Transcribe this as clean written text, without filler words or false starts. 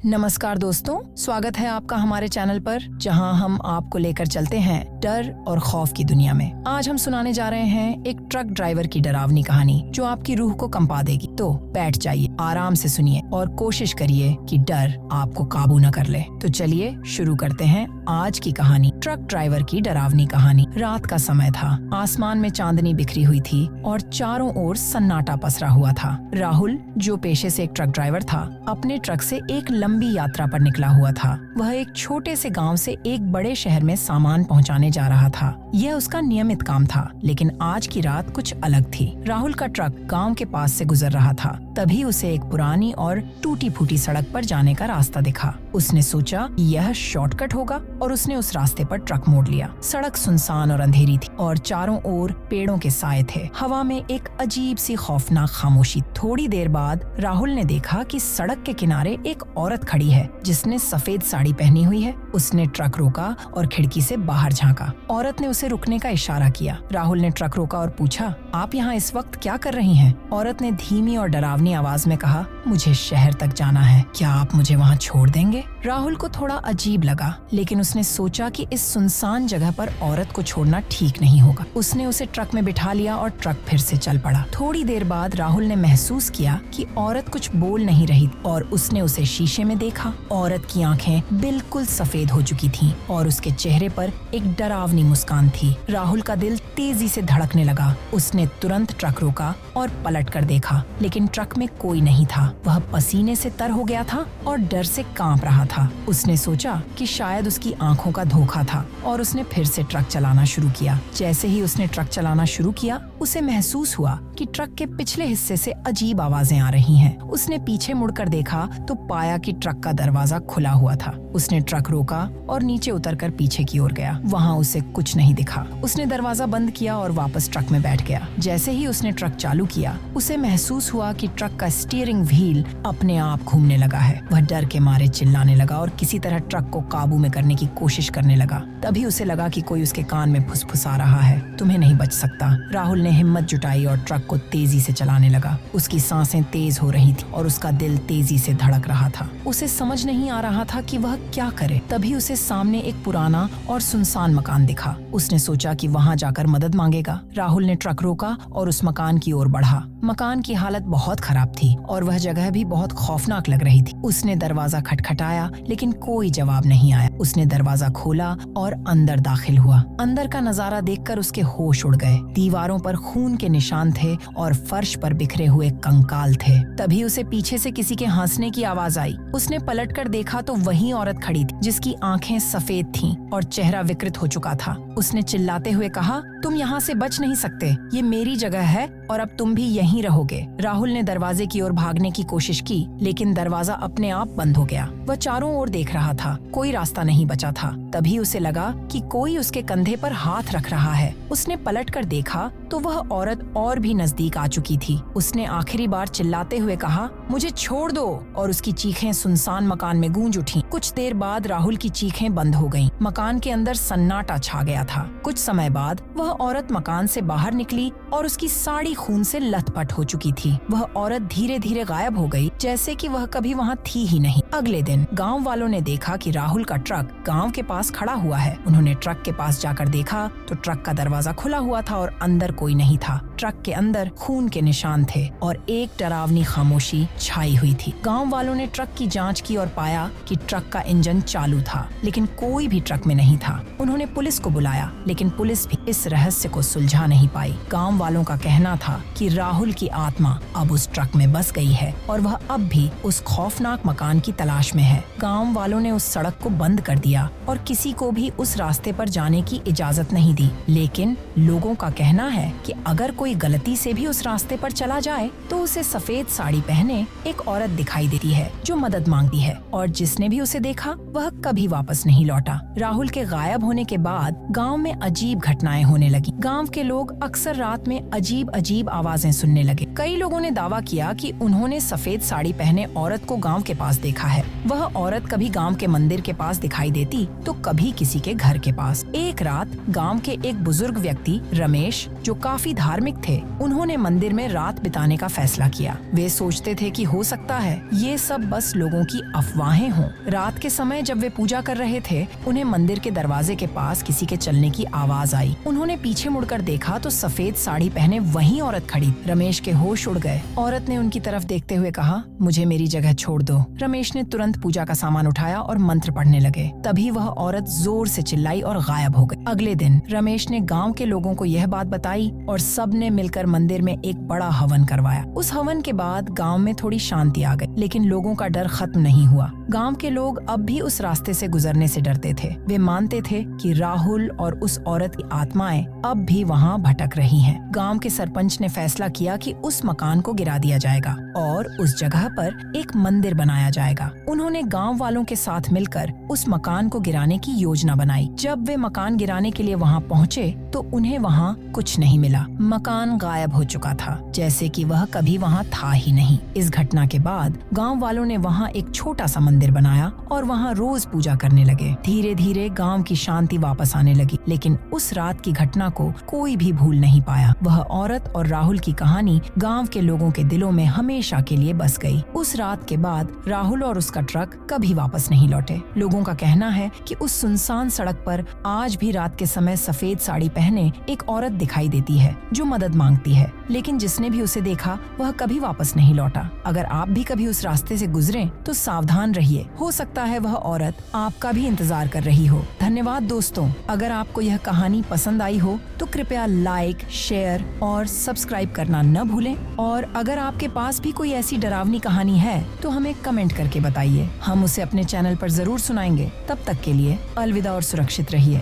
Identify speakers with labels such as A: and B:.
A: नमस्कार दोस्तों, स्वागत है आपका हमारे चैनल पर, जहां हम आपको लेकर चलते हैं डर और खौफ की दुनिया में। आज हम सुनाने जा रहे हैं एक ट्रक ड्राइवर की डरावनी कहानी जो आपकी रूह को कंपा देगी। तो बैठ जाइए, आराम से सुनिए और कोशिश करिए कि डर आपको काबू न कर ले। तो चलिए शुरू करते हैं आज की कहानी। ट्रक ड्राइवर की डरावनी कहानी। रात का समय था, आसमान में चांदनी बिखरी हुई थी और चारों ओर सन्नाटा पसरा हुआ था। राहुल, जो पेशे से एक ट्रक ड्राइवर था, अपने ट्रक से एक लंबी यात्रा पर निकला हुआ था। वह एक छोटे से गांव से एक बड़े शहर में सामान पहुंचाने जा रहा था। यह उसका नियमित काम था, लेकिन आज की रात कुछ अलग थी। राहुल का ट्रक गांव के पास से गुजर रहा था, तभी उसे एक पुरानी और टूटी फूटी सड़क पर जाने का रास्ता दिखा। उसने सोचा यह शॉर्टकट होगा और उसने उस रास्ते पर ट्रक मोड़ लिया। सड़क सुनसान और अंधेरी थी और चारों ओर पेड़ों के साए थे। हवा में एक अजीब सी खौफनाक खामोशी। थोड़ी देर बाद राहुल ने देखा कि सड़क के किनारे एक औरत खड़ी है जिसने सफेद साड़ी पहनी हुई है। उसने ट्रक रोका और खिड़की से बाहर झांका। औरत ने उसे रुकने का इशारा किया। राहुल ने ट्रक रोका और पूछा, आप यहाँ इस वक्त क्या कर रही हैं? औरत ने धीमी और डरावनी आवाज में कहा, मुझे शहर तक जाना है, क्या आप मुझे वहाँ छोड़ देंगे? राहुल को थोड़ा अजीब लगा, लेकिन उसने सोचा कि इस सुनसान जगह पर औरत को छोड़ना ठीक नहीं होगा। उसने उसे ट्रक में बिठा लिया और ट्रक फिर से चल पड़ा। थोड़ी देर बाद राहुल ने महसूस किया कि औरत कुछ बोल नहीं रही और उसने उसे शीशे में देखा। औरत की आंखें बिल्कुल सफेद हो चुकी थीं और उसके चेहरे पर एक डरावनी मुस्कान थी। राहुल का दिल तेजी से धड़कने लगा। उसने तुरंत ट्रक रोका और पलट कर देखा, लेकिन ट्रक में कोई नहीं था। वह पसीने से तर हो गया था और डर से कांप रहा था। उसने सोचा कि शायद उसकी आंखों का धोखा था और उसने फिर से ट्रक चलाना शुरू किया। जैसे ही उसने ट्रक चलाना शुरू किया, उसे महसूस हुआ कि ट्रक के पिछले हिस्से से अजीब आवाजें आ रही हैं। उसने पीछे मुड़कर देखा तो पाया कि ट्रक का दरवाजा खुला हुआ था। उसने ट्रक रोका और नीचे उतरकर पीछे की ओर गया। वहाँ उसे कुछ नहीं दिखा। उसने दरवाजा बंद किया और वापस ट्रक में बैठ गया। जैसे ही उसने ट्रक चालू किया, उसे महसूस हुआ कि ट्रक का स्टीयरिंग व्हील अपने आप घूमने लगा है। वह डर के मारे चिल्लाने लगा और किसी तरह ट्रक को काबू में करने की कोशिश करने लगा। तभी उसे लगा कि कोई उसके कान में फुसफुसा रहा है, तुम्हें नहीं बच सकता। राहुल ने हिम्मत जुटाई और ट्रक को तेजी से चलाने लगा। उसकी सांसें तेज हो रही थी और उसका दिल तेजी से धड़क रहा था। उसे समझ नहीं आ रहा था कि वह क्या करे। तभी उसे सामने एक पुराना और सुनसान मकान दिखा। उसने सोचा कि वहां जाकर मदद मांगेगा। राहुल ने ट्रक रोका और उस मकान की ओर बढ़ा। मकान की हालत बहुत खराब थी और वह जगह भी बहुत खौफनाक लग रही थी। उसने दरवाजा खटखटाया, लेकिन कोई जवाब नहीं आया। उसने दरवाजा खोला और अंदर दाखिल हुआ। अंदर का नजारा देखकर उसके होश उड़ गए। दीवारों पर खून के निशान थे और फर्श पर बिखरे हुए कंकाल थे। तभी उसे पीछे से किसी के हंसने की आवाज आई। उसने पलटकर देखा तो वही औरत खड़ी थी, जिसकी आंखें सफेद थीं और चेहरा विकृत हो चुका था। उसने चिल्लाते हुए कहा, तुम यहाँ से बच नहीं सकते, ये मेरी जगह है और अब तुम भी यहीं रहोगे। राहुल ने दरवाजे की ओर भागने की कोशिश की, लेकिन दरवाजा अपने आप बंद हो गया। वह चारों ओर देख रहा था, कोई रास्ता नहीं बचा था। तभी उसे लगा कि कोई उसके कंधे पर हाथ रख रहा है। उसने पलटकर देखा तो वह औरत और भी नजदीक आ चुकी थी। उसने आखिरी बार चिल्लाते हुए कहा, मुझे छोड़ दो, और उसकी चीखें सुनसान मकान में गूंज उठी। कुछ देर बाद राहुल की चीखें बंद हो गईं। मकान के अंदर सन्नाटा छा गया था। कुछ समय बाद वह औरत मकान से बाहर निकली और उसकी साड़ी खून से लथपथ हो चुकी थी। वह औरत धीरे धीरे गायब हो गई, जैसे कि वह कभी वहाँ थी ही नहीं। अगले दिन गांव वालों ने देखा कि राहुल का ट्रक गांव के पास खड़ा हुआ है। उन्होंने ट्रक के पास जाकर देखा तो ट्रक का दरवाजा खुला हुआ था और अंदर कोई नहीं था। ट्रक के अंदर खून के निशान थे और एक डरावनी खामोशी छाई हुई थी। गांव वालों ने ट्रक की जांच की और पाया कि ट्रक का इंजन चालू था, लेकिन कोई भी ट्रक में नहीं था। उन्होंने पुलिस को बुलाया, लेकिन पुलिस भी इस रहस्य को सुलझा नहीं पाई। गांव वालों का कहना था कि राहुल की आत्मा अब उस ट्रक में बस गई है और वह अब भी उस खौफनाक मकान की तलाश में है। गांव वालों ने उस सड़क को बंद कर दिया और किसी को भी उस रास्ते पर जाने की इजाजत नहीं दी। लेकिन लोगों का कहना है कि अगर कोई गलती से भी उस रास्ते पर चला जाए तो उसे सफेद साड़ी पहने एक औरत दिखाई देती है जो मदद मांगती है, और जिसने भी उसे देखा वह कभी वापस नहीं लौटा। राहुल के गायब होने के बाद गांव में अजीब घटनाएं होने लगी। गांव के लोग अक्सर रात में अजीब अजीब आवाजें सुनने ढूंढने लगे। कई लोगों ने दावा किया कि उन्होंने सफेद साड़ी पहने औरत को गांव के पास देखा है। वह औरत कभी गांव के मंदिर के पास दिखाई देती तो कभी किसी के घर के पास। एक रात गांव के एक बुजुर्ग व्यक्ति रमेश, जो काफी धार्मिक थे, उन्होंने मंदिर में रात बिताने का फैसला किया। वे सोचते थे कि हो सकता है ये सब बस लोगों की अफवाहें हों। रात के समय जब वे पूजा कर रहे थे, उन्हें मंदिर के दरवाजे के पास किसी के चलने की आवाज आई। उन्होंने पीछे मुड़कर देखा तो सफेद साड़ी पहने वही औरत खड़ी। रमेश के होश उड़ गए। औरत ने उनकी तरफ देखते हुए कहा, मुझे मेरी जगह छोड़ दो। रमेश ने तुरंत पूजा का सामान उठाया और मंत्र पढ़ने लगे। तभी वह औरत जोर से चिल्लाई और गायब हो गई। अगले दिन रमेश ने गांव के लोगों को यह बात बताई और सब ने मिलकर मंदिर में एक बड़ा हवन करवाया। उस हवन के बाद गांव में थोड़ी शांति आ गई, लेकिन लोगों का डर खत्म नहीं हुआ। गांव के लोग अब भी उस रास्ते से गुजरने से डरते थे। वे मानते थे कि राहुल और उस औरत की आत्माएं अब भी वहां भटक रही हैं। गांव के सरपंच ने फैसला किया कि उस मकान को गिरा दिया जाएगा और उस जगह पर एक मंदिर बनाया जाएगा। उन्होंने गांव वालों के साथ मिलकर उस मकान को गिराने की योजना बनाई। जब वे मकान गिराने के लिए वहां पहुंचे तो उन्हें वहां कुछ नहीं मिला। मकान गायब हो चुका था, जैसे कि वह कभी वहां था ही नहीं। इस घटना के बाद गांव वालों ने वहां एक छोटा सा मंदिर बनाया और वहां रोज पूजा करने लगे। धीरे धीरे गांव की शांति वापस आने लगी, लेकिन उस रात की घटना को कोई भी भूल नहीं पाया। वह औरत और राहुल की कहानी गांव के लोगों के दिलों में हमेशा के लिए बस गई। उस रात के बाद राहुल और उसका ट्रक कभी वापस नहीं लौटे। लोगों का कहना है कि उस सुनसान सड़क पर आज भी रात के समय सफेद साड़ी पहने एक औरत दिखाई देती है जो मदद मांगती है, लेकिन जिसने भी उसे देखा वह कभी वापस नहीं लौटा। अगर आप भी कभी उस रास्ते से गुजरें तो सावधान रहिए, हो सकता है वह औरत आपका भी इंतजार कर रही हो। धन्यवाद दोस्तों, अगर आपको यह कहानी पसंद आई हो तो कृपया लाइक, शेयर और सब्सक्राइब करना न भूलें। और अगर आपके पास भी कोई ऐसी डरावनी कहानी है तो हमें कमेंट करके बताइए, हम उसे अपने चैनल पर जरूर सुनाएंगे। तब तक के लिए अलविदा और सुरक्षित रहिए।